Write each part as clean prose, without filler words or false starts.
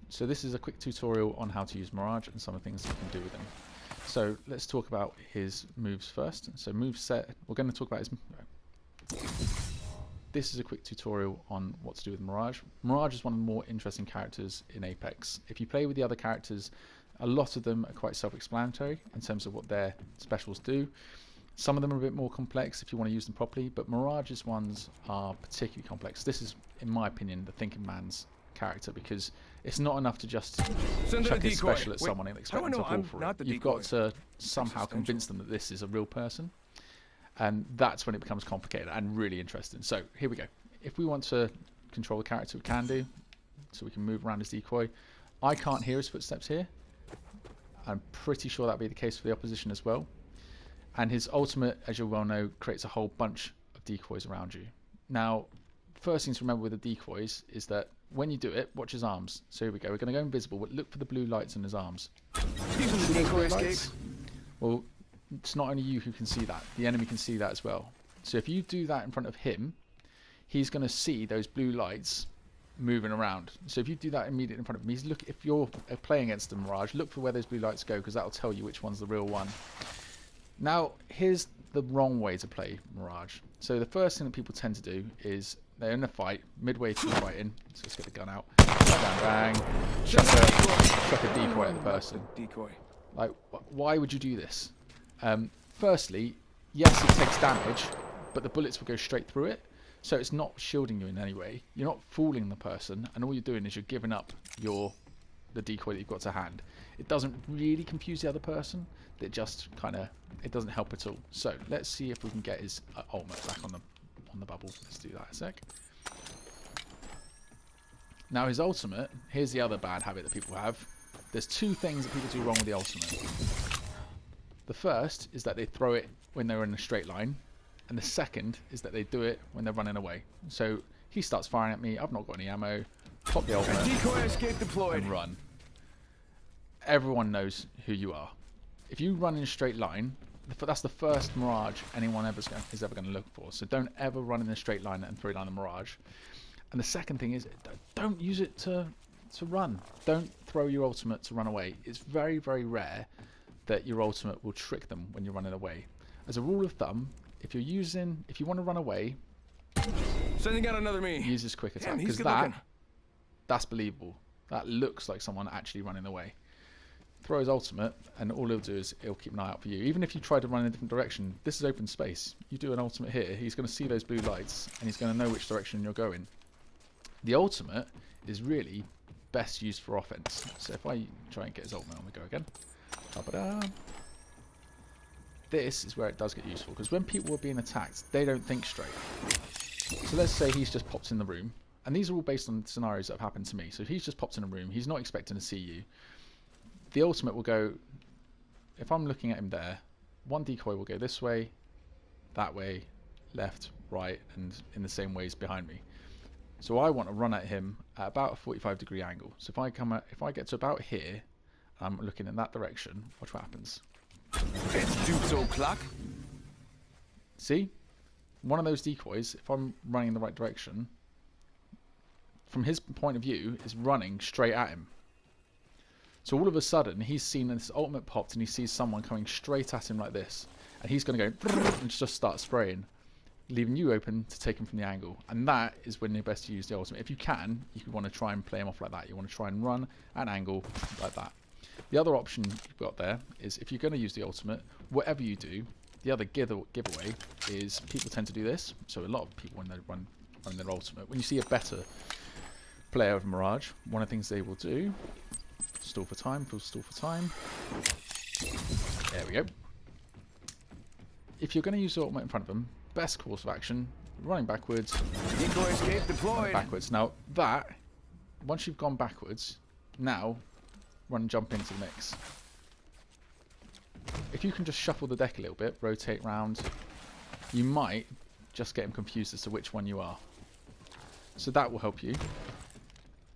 So this is a quick tutorial on how to use Mirage and some of the things you can do with him. So let's talk about his moves first. So move set, we're going to talk about his... This is a quick tutorial on what to do with Mirage. Mirage is one of the more interesting characters in Apex. If you play with the other characters, a lot of them are quite self-explanatory in terms of what their specials do. Some of them are a bit more complex if you want to use them properly, but Mirage's ones are particularly complex. This is, in my opinion, the thinking man's character, because it's not enough to just chuck a special at someone and expect them to fall for it. You've got to somehow convince them that this is a real person, and that's when it becomes complicated and really interesting. So here we go. If we want to control the character, we can do. So we can move around his decoy. I can't hear his footsteps here. I'm pretty sure that'll be the case for the opposition as well. And his ultimate, as you well know, creates a whole bunch of decoys around you. Now, first thing to remember with the decoys is that when you do it, watch his arms. So here we go. We're going to go invisible, but look for the blue lights in his arms. See those blue lights? Well, it's not only you who can see that. The enemy can see that as well. So if you do that in front of him, he's going to see those blue lights moving around. So if you do that immediately in front of him, if you're playing against the Mirage, look for where those blue lights go, because that'll tell you which one's the real one. Now, here's the wrong way to play Mirage. So the first thing that people tend to do is they're in a fight, midway through fighting. So let's get the gun out. Bang, bang. Chuck a decoy at the person. Like, why would you do this? Firstly, yes, it takes damage, but the bullets will go straight through it. So it's not shielding you in any way. You're not fooling the person, and all you're doing is you're giving up the decoy that you've got to hand. It doesn't really confuse the other person. It just it doesn't help at all. So let's see if we can get his ultimate back on the bubble. Let's do that a sec. Now his ultimate, here's the other bad habit that people have. There's two things that people do wrong with the ultimate. The first is that they throw it when they're in a straight line, and the second is that they do it when they're running away. So he starts firing at me, I've not got any ammo, pop the ultimate, decoy escape deployed, and run. Everyone knows who you are. If you run in a straight line, that's the first Mirage anyone is ever going to look for. So don't ever run in a straight line and throw down the Mirage. And the second thing is, don't use it to run. Don't throw your ultimate to run away. It's very, very rare that your ultimate will trick them when you're running away. As a rule of thumb, if you want to run away, sending out another me. Use this quick attack, because that's believable. That looks like someone actually running away. Throw his ultimate, and all he'll do is he'll keep an eye out for you. Even if you try to run in a different direction, this is open space. You do an ultimate here, he's going to see those blue lights, and he's going to know which direction you're going. The ultimate is really best used for offense. So if I try and get his ultimate on the go again, ta-ba-da. This is where it does get useful, because when people are being attacked, they don't think straight. So let's say he's just popped in the room, and these are all based on scenarios that have happened to me. So he's just popped in a room, he's not expecting to see you. The ultimate will go, if I'm looking at him there, one decoy will go this way, that way, left, right, and in the same ways behind me. So I want to run at him at about a 45-degree angle. So if I get to about here, I'm looking in that direction, watch what happens. It's 2 o'clock. See? One of those decoys, if I'm running in the right direction, from his point of view, is running straight at him. So all of a sudden, he's seen this ultimate popped, and he sees someone coming straight at him like this. And he's going to go and just start spraying, leaving you open to take him from the angle. And that is when you're best to use the ultimate. If you can, you want to try and play him off like that. You want to try and run at an angle like that. The other option you've got there is, if you're going to use the ultimate, whatever you do, the other giveaway is people tend to do this. So a lot of people, when they run their ultimate, when you see a better player of Mirage, one of the things they will do, stall for time, stall for time. There we go. If you're going to use the ultimate in front of them, best course of action, running backwards, decoy escape deployed. Backwards. Now that, once you've gone backwards, now run and jump into the mix. If you can just shuffle the deck a little bit, rotate round, you might just get him confused as to which one you are. So that will help you.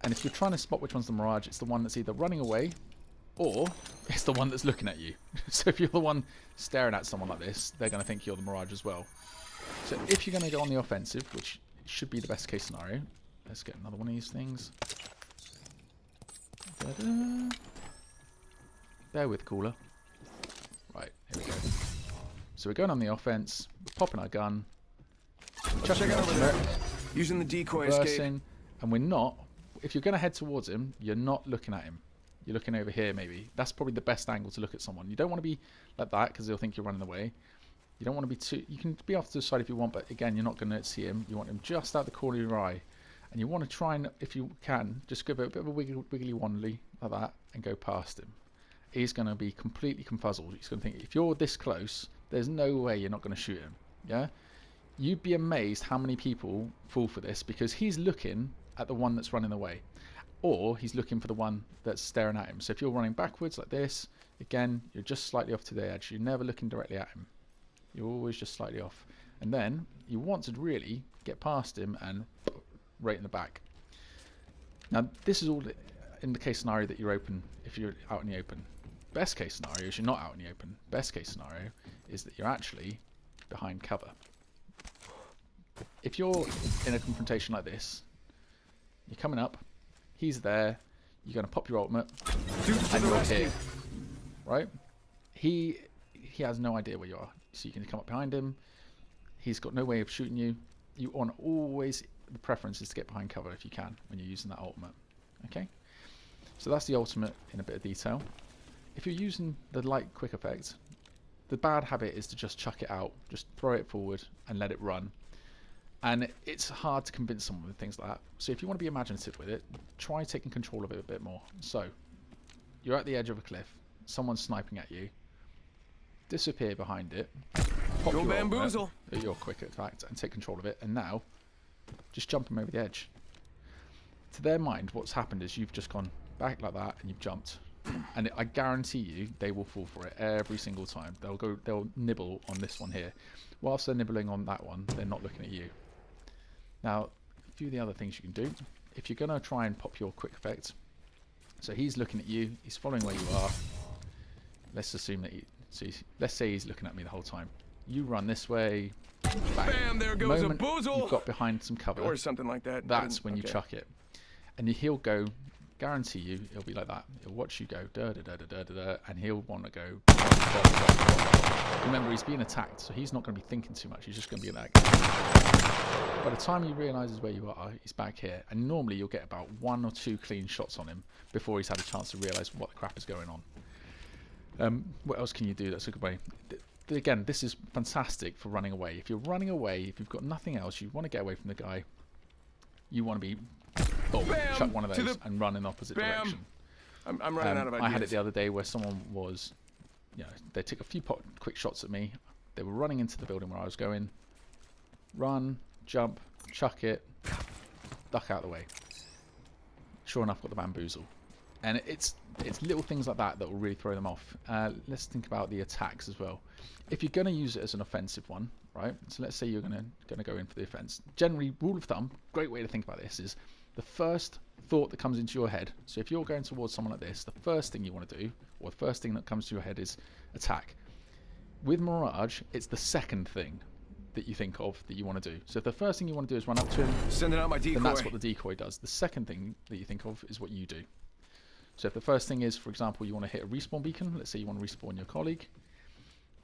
And if you're trying to spot which one's the Mirage, it's the one that's either running away or it's the one that's looking at you. So if you're the one staring at someone like this, they're going to think you're the Mirage as well. So if you're going to go on the offensive, which should be the best case scenario, let's get another one of these things. Da-da. Bear with, cooler. Right, here we go. So we're going on the offense, we're popping our gun, Check it over there. Using the decoy escape. reversing, and we're not, if you're going to head towards him, you're not looking at him. You're looking over here maybe. That's probably the best angle to look at someone. You don't want to be like that because they'll think you're running away. You don't want to be too, you can be off to the side if you want, but again, you're not going to see him. You want him just out the corner of your eye. And you want to try and, if you can, just give it a bit of a wiggly wandly like that and go past him. He's going to be completely confuzzled. He's going to think, if you're this close, there's no way you're not going to shoot him. Yeah? You'd be amazed how many people fall for this because he's looking at the one that's running away. Or he's looking for the one that's staring at him. So if you're running backwards like this, again, you're just slightly off to the edge. You're never looking directly at him. You're always just slightly off. And then you want to really get past him and right in the back. Now, this is all in the case scenario that you're open, if you're out in the open. Best case scenario is you're not out in the open. Best case scenario is that you're actually behind cover. If you're in a confrontation like this, you're coming up, he's there, you're going to pop your ultimate, and you're here, right? He has no idea where you are, so you can come up behind him. He's got no way of shooting you. You want always, the preference is to get behind cover if you can when you're using that ultimate. Okay, so that's the ultimate in a bit of detail. If you're using the light quick effect, the bad habit is to just chuck it out, just throw it forward and let it run. And it's hard to convince someone with things like that. So if you want to be imaginative with it, try taking control of it a bit more. So you're at the edge of a cliff, someone's sniping at you, disappear behind it, pop Go bamboozle. Your quick effect and take control of it, and now just jump them over the edge. To their mind, what's happened is you've just gone back like that and you've jumped. And I guarantee you they will fall for it every single time. They'll nibble on this one here. Whilst they're nibbling on that one, they're not looking at you. Now, a few of the other things you can do. If you're going to try and pop your quick effect, so he's looking at you, he's following where you are. Let's assume that let's say he's looking at me the whole time. You run this way, bang. Bam, there goes a boozle. You've got behind some cover, or something like that. that's when you chuck it. And he'll go, guarantee you, he'll be like that. He'll watch you go, da da da da da da, da and he'll want to go. Da, da, da, da. Remember, he's being attacked, so he's not going to be thinking too much. He's just going to be like. By the time he realises where you are, he's back here, and normally you'll get about 1 or 2 clean shots on him before he's had a chance to realise what the crap is going on. What else can you do? That's a good way. Again, this is fantastic for running away. If you're running away, if you've got nothing else, you want to get away from the guy. You want to be, chuck one of those and run in the opposite direction. I'm running out of ideas. I had it the other day where someone was, they took a few quick shots at me. They were running into the building where I was going. Run, jump, chuck it, duck out of the way. Sure enough, got the bamboozle. And it's little things like that that will really throw them off. Let's think about the attacks as well. If you're going to use it as an offensive one, right? So let's say you're going to go in for the offense. Generally, rule of thumb, great way to think about this is the first thought that comes into your head. So if you're going towards someone like this, the first thing you want to do, or the first thing that comes to your head is attack. With Mirage, it's the second thing that you think of that you want to do. So if the first thing you want to do is run up to him, sending out my decoy, then that's what the decoy does. The second thing that you think of is what you do. So if the first thing is, for example, you want to hit a respawn beacon, let's say you want to respawn your colleague,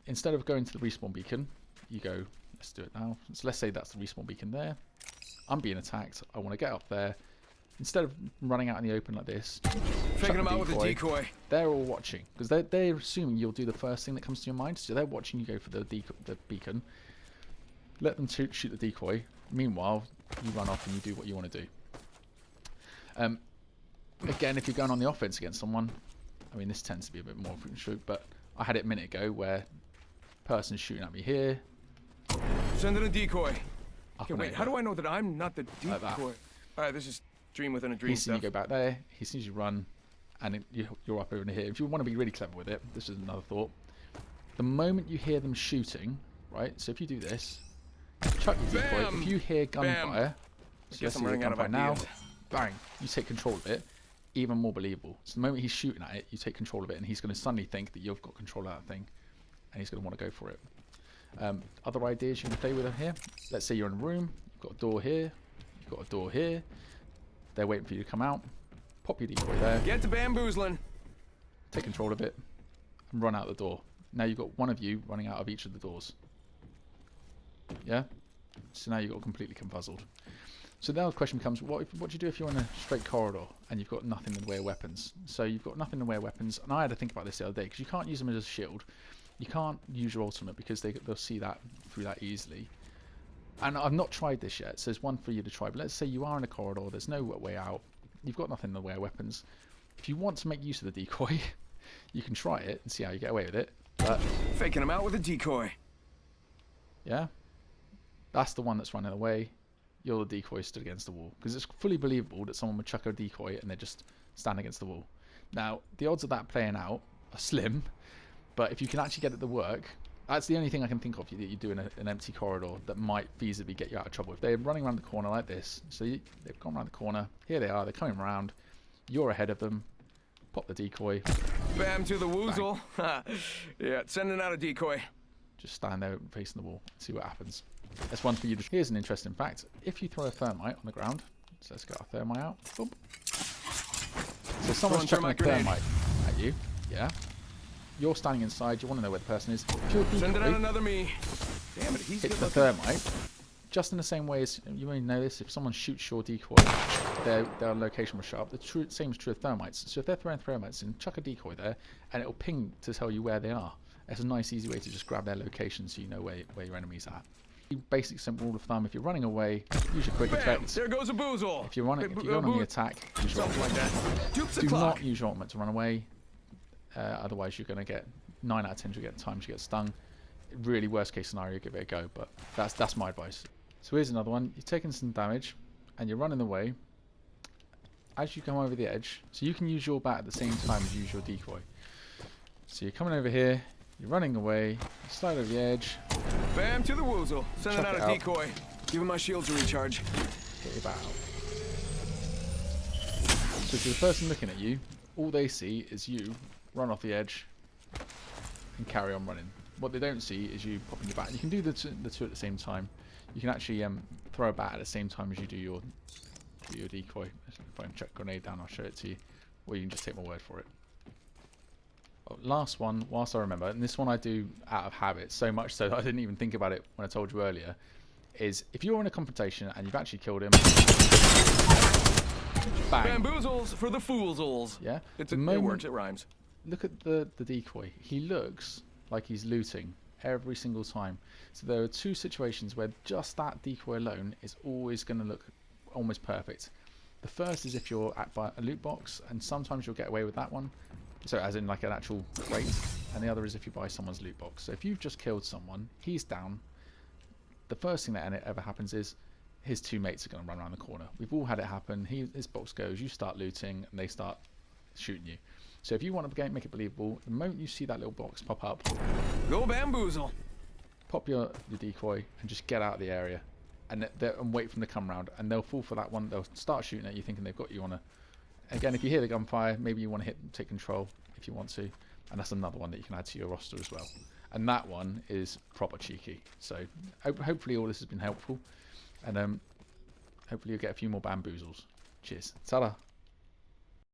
instead of going to the respawn beacon, you go, let's do it now. So let's say that's the respawn beacon there. I'm being attacked. I want to get up there. Instead of running out in the open like this, faking them out with a decoy. They're all watching because they're assuming you'll do the first thing that comes to your mind. So they're watching you go for the beacon. Let them shoot the decoy. Meanwhile, you run off and you do what you want to do. Again, if you're going on the offense against someone, I mean, this tends to be a bit more frequent shoot, but I had it a minute ago where person's shooting at me here. Sending a decoy. Okay, wait, how do I know that I'm not the decoy? Like that. Alright, this is dream within a dream. He's seen you go back there, he sees you run, and you're up over here. If you want to be really clever with it, this is another thought. The moment you hear them shooting, right, so if you do this, chuck your decoy, if you hear gunfire, so let's see the gunfire now, bang, you take control of it. Even more believable. So the moment he's shooting at it, you take control of it, and he's going to suddenly think that you've got control of that thing, and he's going to want to go for it. Other ideas you can play with here. Let's say you're in a room, you've got a door here, you've got a door here. They're waiting for you to come out. Pop your decoy there. Get to bamboozling. Take control of it. And run out the door. Now you've got one of you running out of each of the doors. Yeah? So now you've got completely confuzzled. So now the question becomes, what do you do if you're in a straight corridor and you've got nothing in the way of weapons? So you've got nothing in the way of weapons, and I had to think about this the other day, because you can't use them as a shield. You can't use your ultimate because they'll see that through that easily. And I've not tried this yet, so there's one for you to try. But let's say you are in a corridor, there's no way out, you've got nothing in the way of weapons. If you want to make use of the decoy, you can try it and see how you get away with it. But faking him out with a decoy. Yeah? That's the one that's running away. You're the decoy stood against the wall. Because it's fully believable that someone would chuck a decoy and they just stand against the wall. Now, the odds of that playing out are slim, but if you can actually get it to work, that's the only thing I can think of that you do in an empty corridor that might feasibly get you out of trouble. If they're running around the corner like this, so they've gone around the corner, here they are, they're coming around, you're ahead of them, pop the decoy. Bam to the woozle. Yeah, sending out a decoy. Just stand there facing the wall and see what happens. That's one for you. Here's an interesting fact. If you throw a thermite on the ground, so let's get our thermite out. Boom. So someone's chucking a thermite at you. Yeah. You're standing inside. You want to know where the person is. If you're decoy, sending out another me. Damn it, he's hits the thermite. Just in the same way as you may know this, if someone shoots your decoy, their location will show up. The same is true of thermites. So if they're throwing thermites in, chuck a decoy there, and it'll ping to tell you where they are. It's a nice, easy way to just grab their location so you know where your enemy's at. Basic simple rule of thumb: if you're running away, use your quick effect. There goes a boozle. If you're going on the attack, use your ultimate. Like that. Do not use your ultimate to run away. Otherwise, you're going to get 9 out of 10 times you get stung. Really, worst case scenario, give it a go. But that's my advice. So here's another one. You're taking some damage, and you're running away. As you come over the edge, so you can use your bat at the same time as you use your decoy. So you're coming over here. You're running away. You slide over the edge. Bam to the woozle. Sending out a decoy. Giving my shield to recharge. Get your bat out. So to the person looking at you, all they see is you run off the edge and carry on running. What they don't see is you popping your bat. You can do the two at the same time. You can actually throw a bat at the same time as you do your decoy. If I can chuck a grenade down, I'll show it to you. Or you can just take my word for it. Last one, whilst I remember, and this one I do out of habit, so much so that I didn't even think about it when I told you earlier, is if you're in a confrontation and you've actually killed him, bang. Bamboozles for the foolsels. Yeah? It works, it rhymes. Look at the decoy. He looks like he's looting every single time. So there are two situations where just that decoy alone is always going to look almost perfect. The first is if you're at a loot box, and sometimes you'll get away with that one. So as in like an actual crate, and the other is if you buy someone's loot box. So if you've just killed someone, he's down, the first thing that ever happens is his two mates are going to run around the corner. We've all had it happen. His box goes, you start looting, and they start shooting you. So if you want to make it believable, the moment you see that little box pop up, go bamboozle. Pop your decoy and just get out of the area, and wait for them to come round, and they'll fall for that one. They'll start shooting at you, thinking they've got you on a. Again, if you hear the gunfire, maybe you want to take control if you want to, and that's another one that you can add to your roster as well. And that one is proper cheeky. So hopefully all this has been helpful, and hopefully you'll get a few more bamboozles. Cheers. Ta-da.